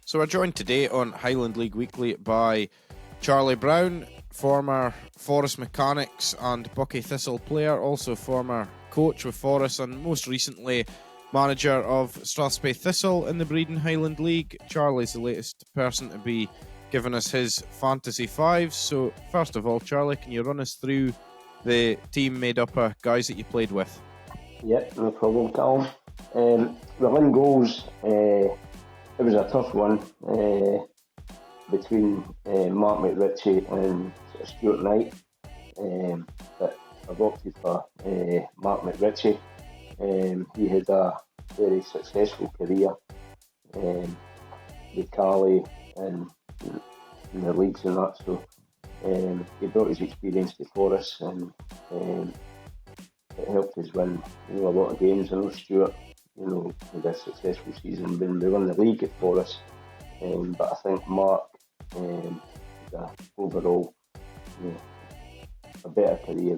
So we're joined today on Highland League Weekly by Charlie Brown, former Forest Mechanics and Buckie Thistle player, also former coach with Forest and most recently manager of Strathspey Thistle in the Breeding Highland League. Charlie's the latest person to be giving us his Fantasy 5s. So first of all, Charlie, can you run us through the team made up of guys that you played with? Yep, no problem, Callum. Well, in goals, it was a tough one between Mark McRitchie and Stuart Knight, but I've opted for Mark McRitchie. He had a very successful career with Carly and in the leagues and that, so he brought his experience to Forest, and it helped us win a lot of games. I know Stuart had a successful season when we won the league at Forest, but I think Mark had overall a better career,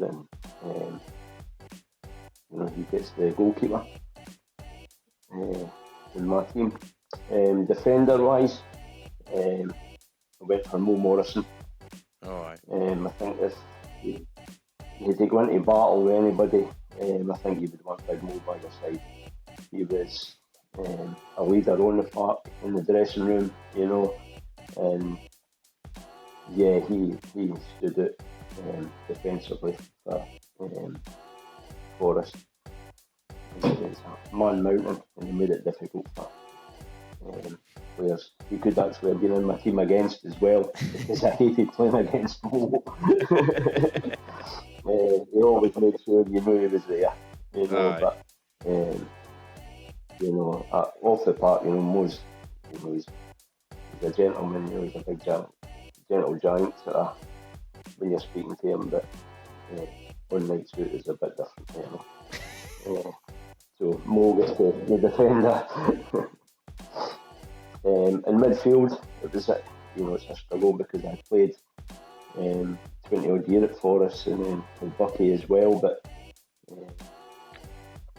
and he gets the goalkeeper in my team. Defender wise, I went for Mo Morrison. I think if he had to go into battle with anybody, I think you would want Big Mo by your side. He was a leader on the park, in the dressing room, and yeah, he stood out defensively for Forest. It's a man mountain, and he made it difficult for players. He could actually have been in my team against as well, because I hated playing against Mo. He always made sure you knew he was there, but off the park, Mo's, he's a gentleman, he's a big gentle giant when you're speaking to him, but on night suit is a bit different, so Mo gets the defender. In midfield, it was it's a struggle because I played 20 odd year at Forest and then with Buckie as well, but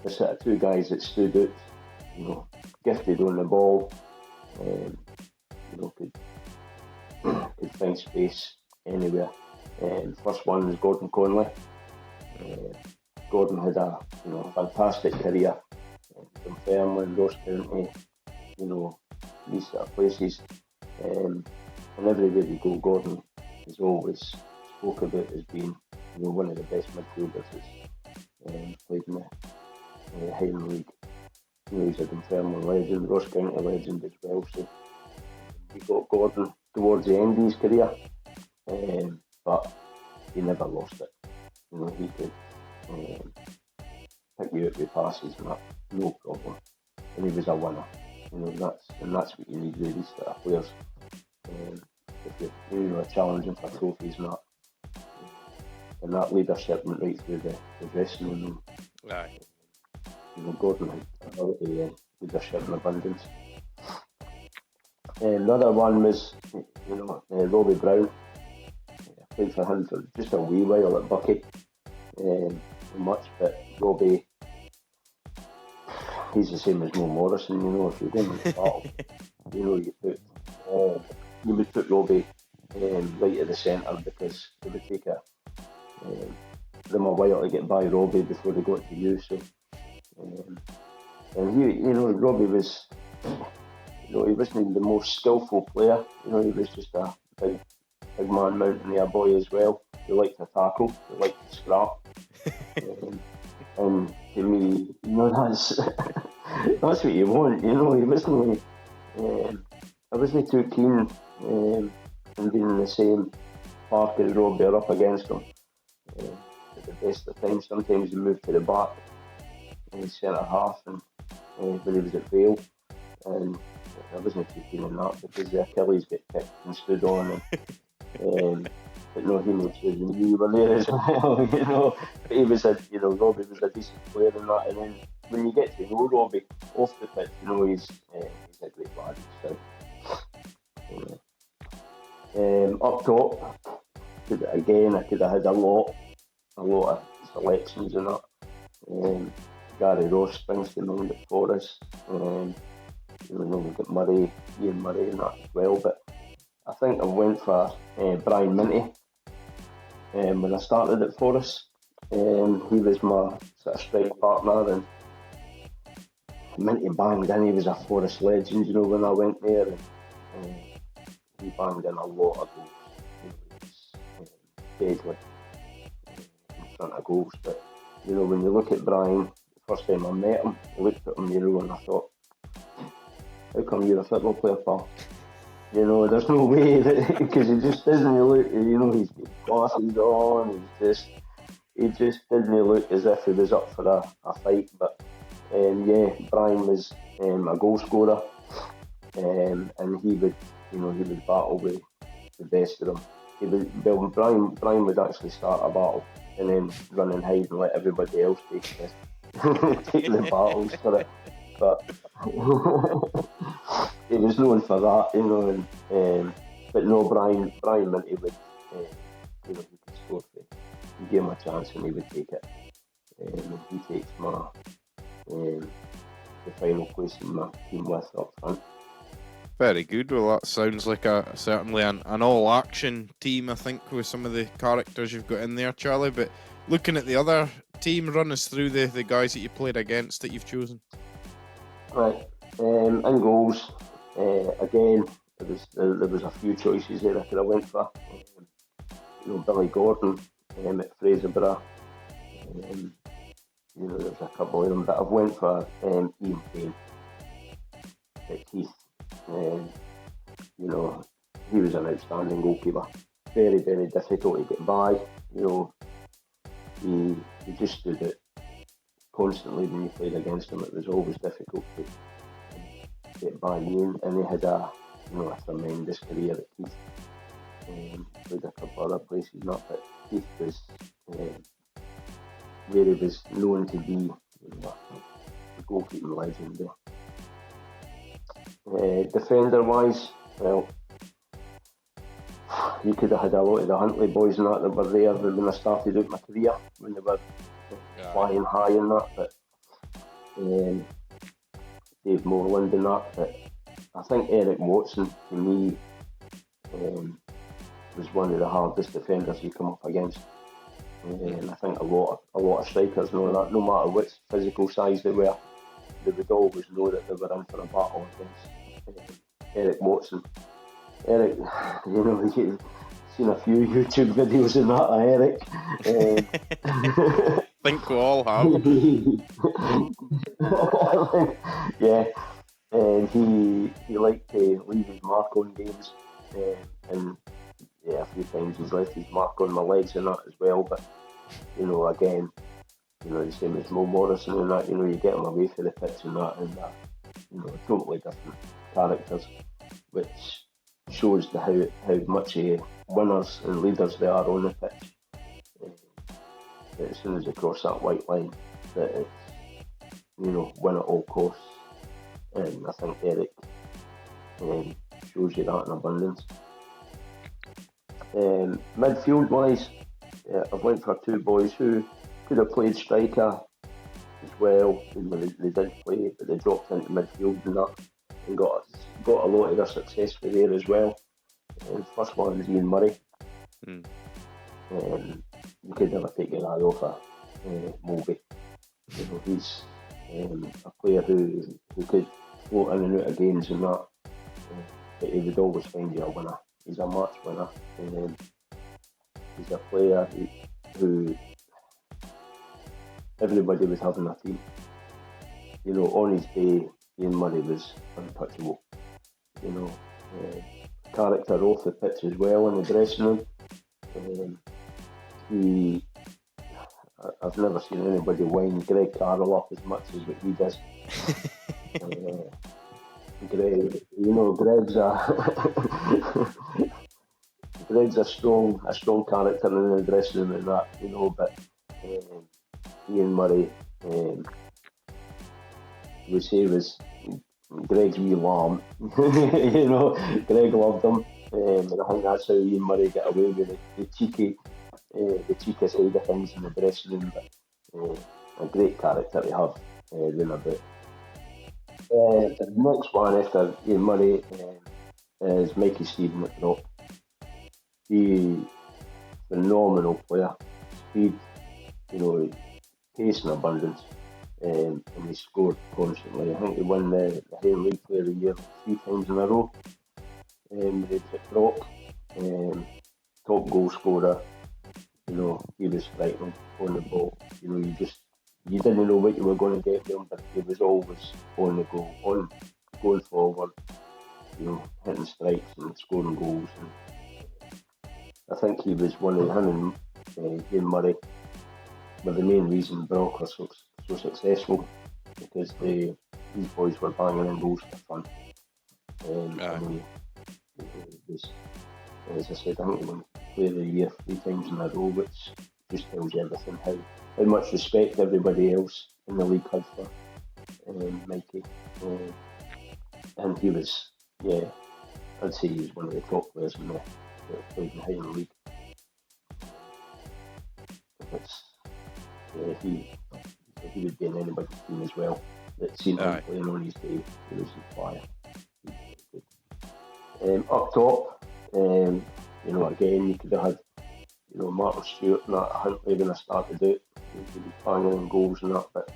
there's sort of two guys that stood out, gifted on the ball, could find space anywhere. First one was Gordon Conley. Gordon had a fantastic career in Fairland, Ross County, these sort of places, and everywhere you go, Gordon is always spoke about as being one of the best midfielders that's played in the Highland League. He's a Dunfermline legend, Ross County legend as well, so he got Gordon towards the end of his career, but he never lost it. He could pick you up with passes and that, no problem, and he was a winner. That's what you need with these sort of players. If you're challenging for trophies and that leadership went right through the dressing room. Aye. Gordon had ability, leadership and abundance. The other one was, Robbie Brown. I played for him for just a wee while at Buckie. Not much, but Robbie, he's the same as Mo Morrison. If you're going to the battle, you would put Robbie right at the centre, because it would take them a while to get by Robbie before they got to you. So, and he, Robbie was, he wasn't the most skillful player. He was just a big man mountain there boy as well. He liked to tackle, he liked to scrap. And to me, that's what you want. He wasn't. I wasn't too keen on being in the same park as Robbie or up against him. At the best of times, sometimes he moved to the back in centre half, and when he was at Vale, and I wasn't too keen on that because the Achilles get kicked and stood on, and but no, he made sure you were there as well. But he was Robbie was a decent player in that, and then when you get to know Robbie off the pitch, he's a great lad. So, up top, I could have had a lot of selections in that. Gary Ross springs to mind at Forest. You know, we've got Ian Murray and that as well, but I think I went for Brian Minty when I started at Forest. He was my sort of strike partner, and Minty banged in. He was a Forest legend, you know, when I went there, and he banged in a lot of goals. You know, he was deadly in front of goals. But you know, when you look at Brian, the first time I met him, I looked at him, you know, and I thought, how come you're a football player, pal? You know, there's no way that, because he just doesn't look, you know, he's got glasses on, he just didn't look as if he was up for a fight. But yeah, Brian was a goal scorer, and he would battle with the best of them. Brian would actually start a battle and then run and hide and let everybody else take the battles for it. But he was known for that, you know. But no, Brian Minty would, you know, he could score for it. You give him a chance and he would take it. He takes the final place in my team with up front. Very good. Well, that sounds like certainly an all-action team, I think, with some of the characters you've got in there, Charlie. But looking at the other team, run us through the guys that you played against that you've chosen. Right. In goals, again, there was a few choices there I could have went for. You know, Billy Gordon at Fraserburgh. You know, there's a couple of them, but I've went for Ian Payne at Keith. You know, he was an outstanding goalkeeper. Very, very difficult to get by. You know, he just stood it constantly when you played against him. It was always difficult to get by Ian, and he had a tremendous career at Keith. Played a couple other places, not, but Keith was where he was known to be, you know, a goalkeeping legend there. Defender-wise, well, you could have had a lot of the Huntley boys and that were there when I started out my career, when they were flying high and that, but Dave Moreland and that. But I think Eric Watson, to me, was one of the hardest defenders you come up against. And I think a lot of strikers know that, no matter which physical size they were, they would always know that they were in for a battle against Eric Watson. Eric, you know, you've seen a few YouTube videos of that of Eric. I think we all have. Yeah, and he liked to leave his mark on games, and yeah, a few times he's left his mark on my legs and that as well. But you know, again, you know, the same as Mo Morrison and that, you know, you get him away for the pitch and that, and you know, totally different characters, which shows how much winners and leaders they are on the pitch. As soon as they cross that white line, that it's, you know, win at all costs. And I think Eric shows you that in abundance. Midfield wise, I've went for two boys who could have played striker as well. They did play, but they dropped into midfield and that, and got a lot of their success for there as well. First one is Ian Murray. You could never take your eye off Moby. You know, he's a player who could float in and out of games and that, but he would always find you a winner. He's a match winner. He's a player who everybody was having a team. You know, on his day, Ian Murray was untouchable. You know, character off the pitch as well in the dressing room. I've never seen anybody wind Greg Carroll up as much as what he does. Greg, you know, Greg's a strong character in the dressing room and that, you know, but Ian Murray, we say was Greg's wee lamb. You know, Greg loved him, and I think that's how Ian Murray got away with the cheeky side of things in the dressing room, but a great character to have round about. The next one after Ian Murray is Mikey Stephen at drop. He phenomenal player, speed, pace and abundance, and he scored constantly. I think he won the Highland League Player of the Year 3 times in a row. He was at drop, top goal scorer. He was frightening on the ball. You didn't know what you were going to get with him, but he was always on the go, going forward, hitting strikes and scoring goals. And I think he was him and Ian Murray were the main reason Brock was so successful, because these boys were banging in goals for fun. And he was, as I said, I think he won Player of the Year 3 times in a row, which just tells you everything, how much respect everybody else in the league had for Mikey. And he was, I'd say he was one of the top players that played in the Highland League. He would be in anybody's team as well. That seen him playing on his day. He was a flyer. Up top, again, you could have had, Martin Stewart and that Huntley when I started out. He was banging in goals and that, but I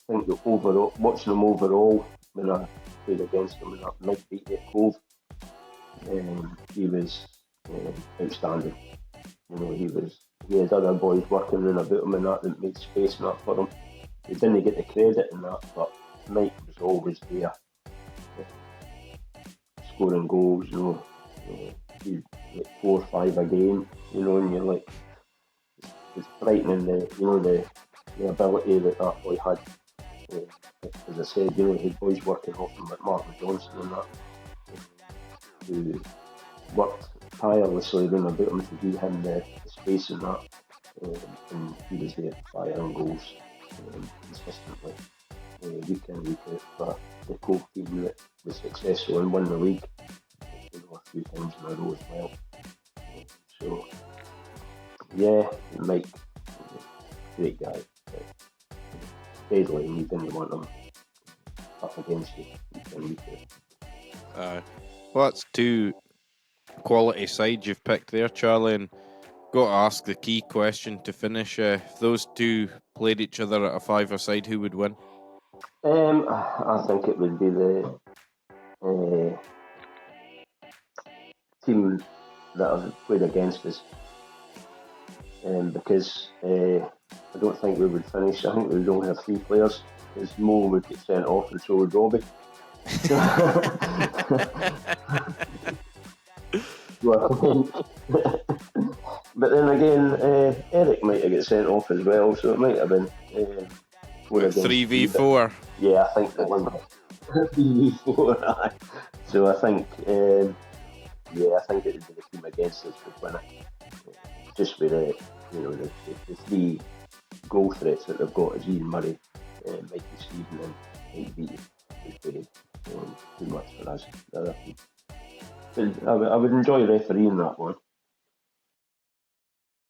think watching him overall, when I played against him in that midweek at Cove, he was outstanding. He had other boys working around about him and that made space and that for him. He didn't get the credit in that, but Mike was always there, scoring goals. He'd like 4 or 5 a game, and you're like, it's frightening the ability that boy had. As I said, he had boys working off him like Martin Johnson and that, who worked tirelessly around about him to give him the space and that, and he was there firing goals consistently, week in, week out, for the Cove team that was successful and won the league a few times in a row as well. So, Mike, great guy, deadly, and you didn't want him up against you week in, week out. Well, that's 2 quality sides you've picked there, Charlie, and got to ask the key question to finish. If those 2 played each other at a 5-er side, who would win? I think it would be the team that have played against us, because I don't think we would finish. I think we would only have 3 players, because Mo would get sent off and so would Robbie. But then again, Eric might have got sent off as well, so it might have been 3v4. Yeah, I think that one 3v4. So I think, I think it would be the team against us would win it. Just with the 3 goal threats that they've got is Ian Murray, Mikey Stephen, and Mike Beattie, who's played too much for us. The other team. I would enjoy refereeing that one.